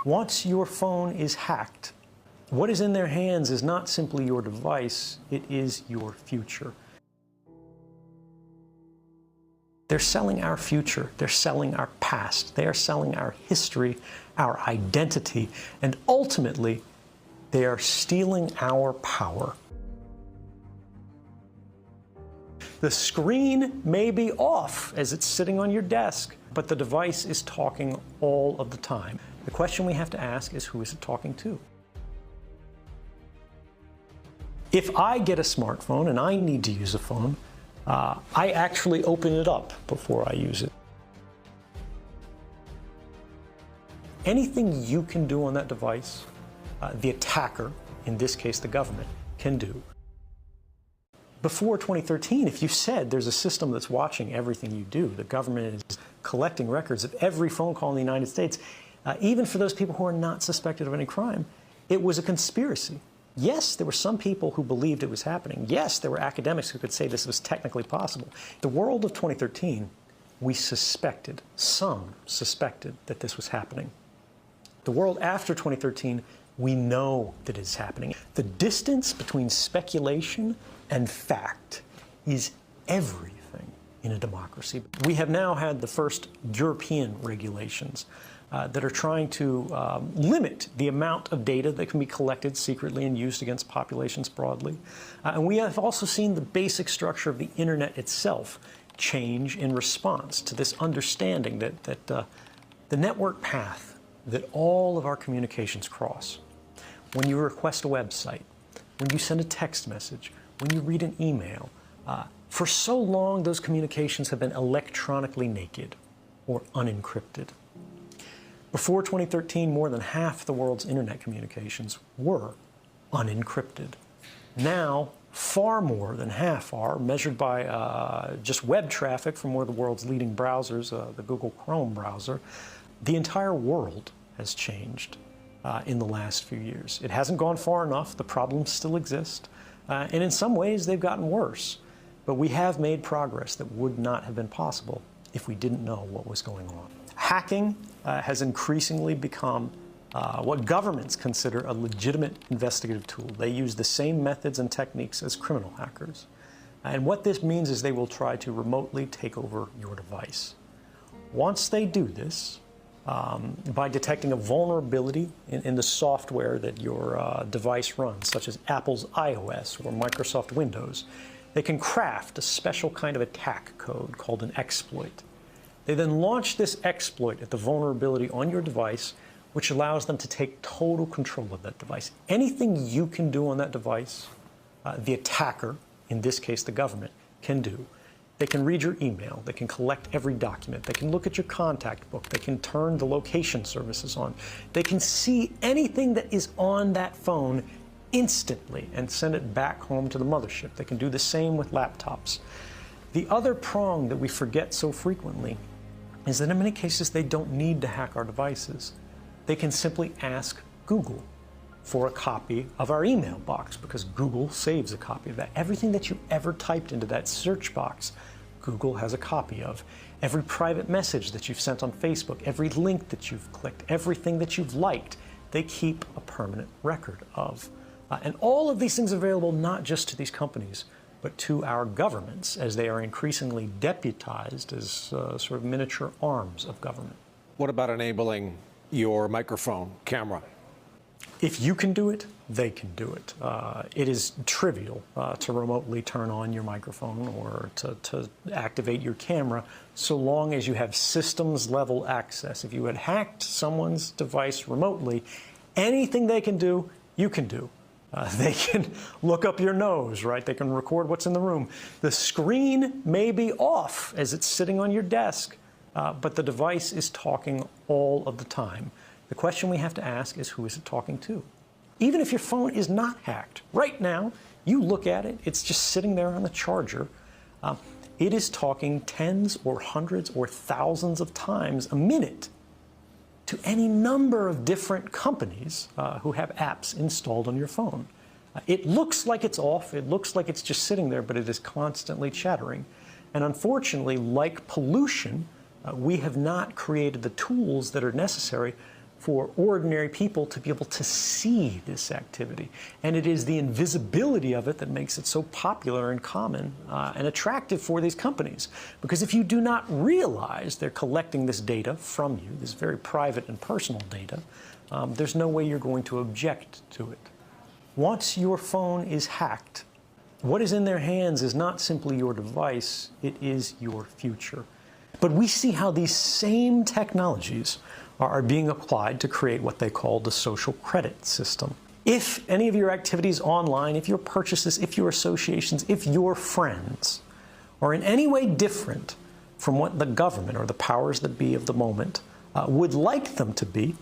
Once your phone is hacked, what is in their hands is not simply your device, it is your future. They're selling our future, they're selling our past, they are selling our history, our identity, and ultimately, they are stealing our power. The screen may be off as it's sitting on your desk, but the device is talking all of the time. The question we have to ask is, who is it talking to? If I get a smartphone and I need to use a phone, I actually open it up before I use it. Anything you can do on that device, the attacker, in this case the government, can do. Before 2013, if you said there's a system that's watching everything you do, the government is collecting records of every phone call in the United States, even for those people who are not suspected of any crime, it was a conspiracy. Yes, there were some people who believed it was happening. Yes, there were academics who could say this was technically possible. The world of 2013, we suspected, some suspected that this was happening. The world after 2013, we know that it's happening. The distance between speculation and fact is everything in a democracy. We have now had the first European regulations that are trying to limit the amount of data that can be collected secretly and used against populations broadly. And we have also seen the basic structure of the internet itself change in response to this understanding that the network path that all of our communications cross, when you request a website, when you send a text message, when you read an email, for so long those communications have been electronically naked or unencrypted. Before 2013, more than half the world's internet communications were unencrypted. Now, far more than half are, measured by just web traffic from one of the world's leading browsers, the Google Chrome browser. The entire world has changed in the last few years. It hasn't gone far enough. The problems still exist. And in some ways, they've gotten worse. But we have made progress that would not have been possible if we didn't know what was going on. Hacking has increasingly become what governments consider a legitimate investigative tool. They use the same methods and techniques as criminal hackers. And what this means is they will try to remotely take over your device. Once they do this, by detecting a vulnerability in the software that your device runs, such as Apple's iOS or Microsoft Windows, they can craft a special kind of attack code called an exploit. They then launch this exploit at the vulnerability on your device, which allows them to take total control of that device. Anything you can do on that device, the attacker, in this case the government, can do. They can read your email, they can collect every document, they can look at your contact book, they can turn the location services on, they can see anything that is on that phone instantly and send it back home to the mothership. They can do the same with laptops. The other prong that we forget so frequently is that in many cases they don't need to hack our devices. They can simply ask Google for a copy of our email box, because Google saves a copy of that. Everything that you ever typed into that search box, Google has a copy of. Every private message that you've sent on Facebook, every link that you've clicked, everything that you've liked, they keep a permanent record of. And all of these things are available not just to these companies, but to our governments, as they are increasingly deputized as sort of miniature arms of government. What about enabling your microphone camera? If you can do it, they can do it. It is trivial to remotely turn on your microphone or to activate your camera, so long as you have systems-level access. If you had hacked someone's device remotely, anything they can do, you can do. They can look up your nose, right? They can record what's in the room. The screen may be off as it's sitting on your desk, but the device is talking all of the time. The question we have to ask is, who is it talking to? Even if your phone is not hacked, right now, you look at it, it's just sitting there on the charger. It is talking tens or hundreds or thousands of times a minute to any number of different companies who have apps installed on your phone. It looks like it's off, it looks like it's just sitting there, but it is constantly chattering. And unfortunately, like pollution, we have not created the tools that are necessary for ordinary people to be able to see this activity. And it is the invisibility of it that makes it so popular and common and attractive for these companies. Because if you do not realize they're collecting this data from you, this very private and personal data, there's no way you're going to object to it. Once your phone is hacked, what is in their hands is not simply your device, it is your future. But we see how these same technologies are being applied to create what they call the social credit system. If any of your activities online, if your purchases, if your associations, if your friends are in any way different from what the government or the powers that be of the moment would like them to be,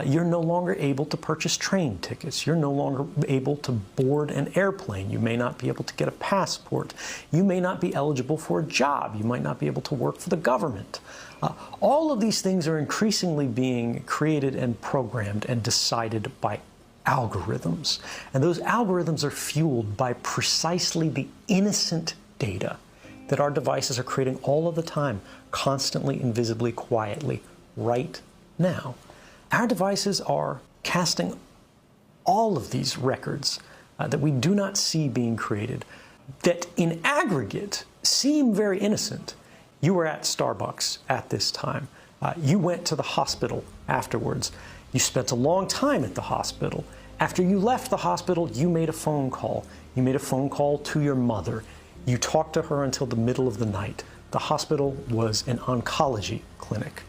you're no longer able to purchase train tickets. You're no longer able to board an airplane. You may not be able to get a passport. You may not be eligible for a job. You might not be able to work for the government. All of these things are increasingly being created and programmed and decided by algorithms. And those algorithms are fueled by precisely the innocent data that our devices are creating all of the time, constantly, invisibly, quietly, right now. Our devices are casting all of these records that we do not see being created, that in aggregate seem very innocent. You were at Starbucks at this time. You went to the hospital afterwards. You spent a long time at the hospital. After you left the hospital, you made a phone call. You made a phone call to your mother. You talked to her until the middle of the night. The hospital was an oncology clinic.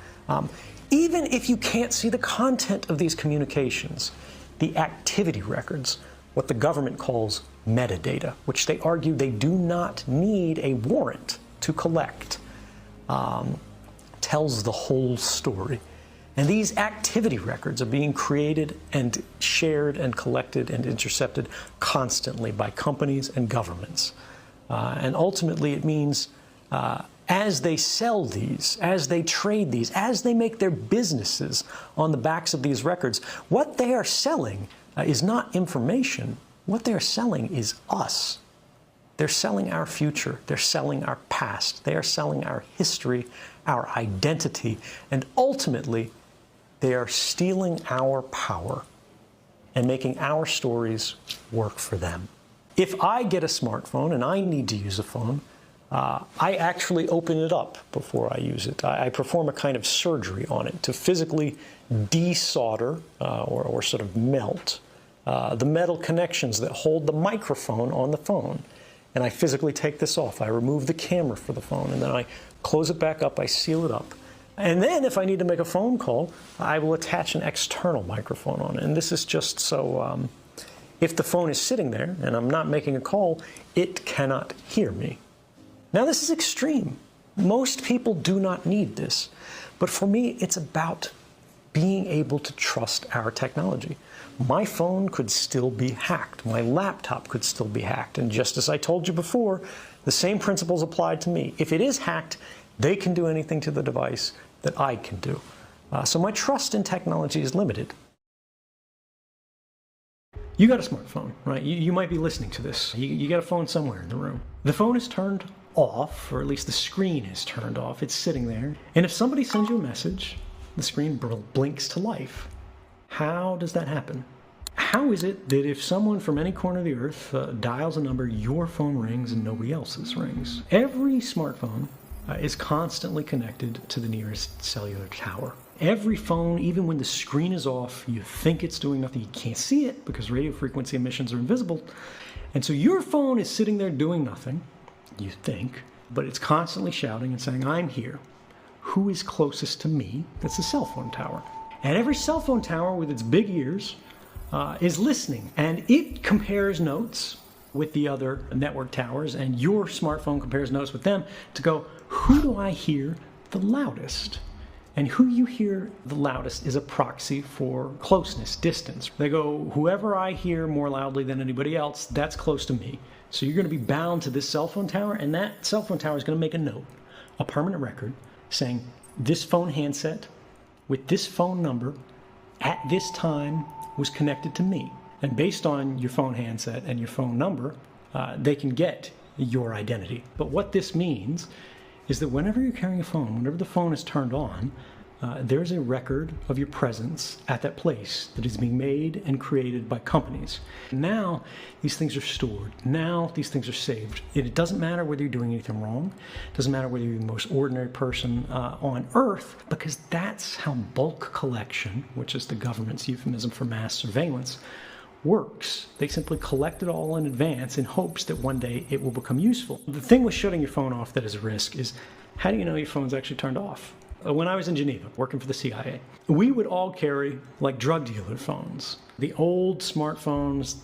Even if you can't see the content of these communications, the activity records, what the government calls metadata, which they argue they do not need a warrant to collect, tells the whole story. And these activity records are being created and shared and collected and intercepted constantly by companies and governments. And ultimately it means as they sell these, as they trade these, as they make their businesses on the backs of these records, what they are selling is not information. What they're selling is us. They're selling our future. They're selling our past. They are selling our history, our identity, and ultimately, they are stealing our power and making our stories work for them. If I get a smartphone and I need to use a phone, I actually open it up before I use it. I perform a kind of surgery on it to physically desolder or sort of melt the metal connections that hold the microphone on the phone. And I physically take this off. I remove the camera for the phone, and then I close it back up, I seal it up. And then if I need to make a phone call, I will attach an external microphone on it. And this is just so if the phone is sitting there and I'm not making a call, it cannot hear me. Now, this is extreme. Most people do not need this. But for me, it's about being able to trust our technology. My phone could still be hacked. My laptop could still be hacked. And just as I told you before, the same principles apply to me. If it is hacked, they can do anything to the device that I can do. So my trust in technology is limited. You got a smartphone, right? You might be listening to this. You got a phone somewhere in the room. The phone is turned off, or at least the screen is turned off. It's sitting there. And if somebody sends you a message, the screen blinks to life. How does that happen? How is it that if someone from any corner of the earth dials a number, your phone rings and nobody else's rings? Every smartphone is constantly connected to the nearest cellular tower. Every phone, even when the screen is off, you think it's doing nothing. You can't see it because radio frequency emissions are invisible. And so your phone is sitting there doing nothing, you think, but it's constantly shouting and saying, I'm here. Who is closest to me? That's a cell phone tower. And every cell phone tower with its big ears is listening. And it compares notes with the other network towers, and your smartphone compares notes with them to go, who do I hear the loudest? And who you hear the loudest is a proxy for closeness, distance. They go, whoever I hear more loudly than anybody else, that's close to me. So you're going to be bound to this cell phone tower, and that cell phone tower is going to make a note, a permanent record, saying this phone handset with this phone number at this time was connected to me. And based on your phone handset and your phone number, they can get your identity. But what this means is that whenever you're carrying a phone, whenever the phone is turned on, there's a record of your presence at that place that is being made and created by companies. Now, these things are stored. Now, these things are saved. It doesn't matter whether you're doing anything wrong. It doesn't matter whether you're the most ordinary person on Earth, because that's how bulk collection, which is the government's euphemism for mass surveillance, works. They simply collect it all in advance in hopes that one day it will become useful. The thing with shutting your phone off that is a risk is, how do you know your phone's actually turned off? When I was in Geneva working for the CIA, we would all carry like drug dealer phones. The old smartphones,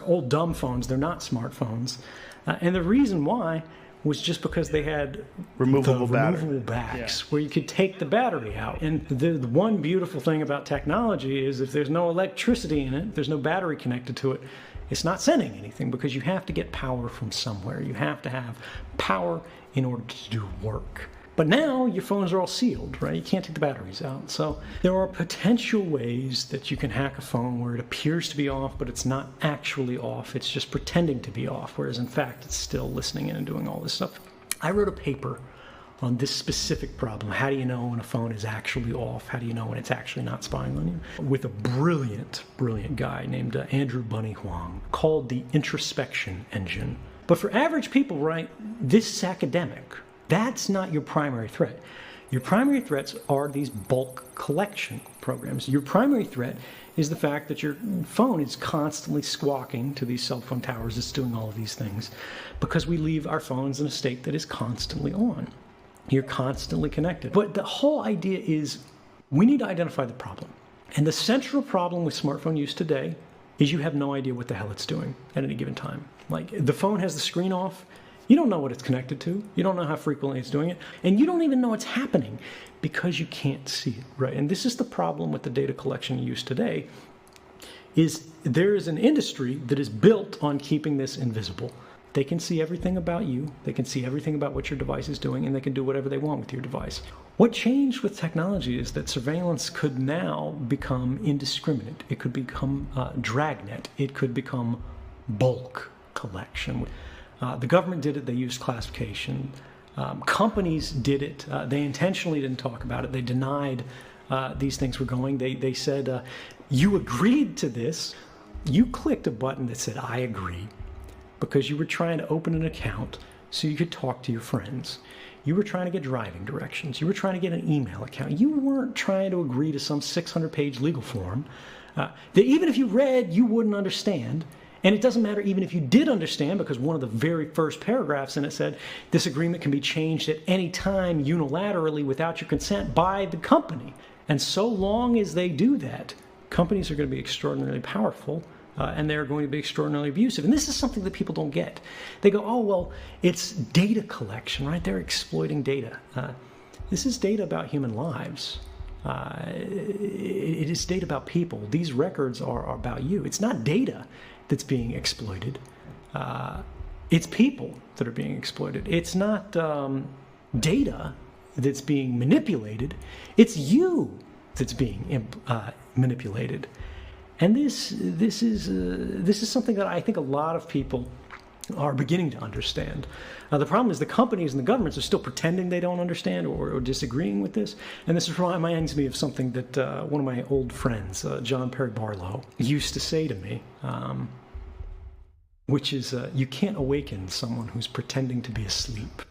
old dumb phones, they're not smartphones. And the reason why was just because they had removable backs where you could take the battery out. And the one beautiful thing about technology is if there's no electricity in it, there's no battery connected to it, it's not sending anything because you have to get power from somewhere. You have to have power in order to do work. But now your phones are all sealed, right? You can't take the batteries out. So there are potential ways that you can hack a phone where it appears to be off, but it's not actually off. It's just pretending to be off, whereas in fact it's still listening in and doing all this stuff. I wrote a paper on this specific problem. How do you know when a phone is actually off? How do you know when it's actually not spying on you? With a brilliant, brilliant guy named Andrew Bunny Huang, called the introspection engine. But for average people, right, this is academic. That's not your primary threat. Your primary threats are these bulk collection programs. Your primary threat is the fact that your phone is constantly squawking to these cell phone towers. It's doing all of these things because we leave our phones in a state that is constantly on. You're constantly connected. But the whole idea is we need to identify the problem. And the central problem with smartphone use today is you have no idea what the hell it's doing at any given time. Like the phone has the screen off. You don't know what it's connected to. You don't know how frequently it's doing it. And you don't even know it's happening because you can't see it, right? And this is the problem with the data collection use today, is there is an industry that is built on keeping this invisible. They can see everything about you. They can see everything about what your device is doing, and they can do whatever they want with your device. What changed with technology is that surveillance could now become indiscriminate. It could become dragnet. It could become bulk collection. The government did it. They used classification. Companies did it. They intentionally didn't talk about it. They denied these things were going. They said, you agreed to this. You clicked a button that said, I agree, because you were trying to open an account so you could talk to your friends. You were trying to get driving directions. You were trying to get an email account. You weren't trying to agree to some 600-page legal form that even if you read, you wouldn't understand. And it doesn't matter even if you did understand, because one of the very first paragraphs in it said, this agreement can be changed at any time unilaterally without your consent by the company. And so long as they do that, companies are going to be extraordinarily powerful, and they're going to be extraordinarily abusive. And this is something that people don't get. They go, oh, well, it's data collection, right? They're exploiting data. This is data about human lives. It is data about people. These records are about you. It's not data that's being exploited. It's people that are being exploited. It's not data that's being manipulated. It's you that's being manipulated. And this is something that I think a lot of people are beginning to understand. The problem is the companies and the governments are still pretending they don't understand or disagreeing with this. And this reminds me of something that one of my old friends, John Perry Barlow, used to say to me, which is, you can't awaken someone who's pretending to be asleep.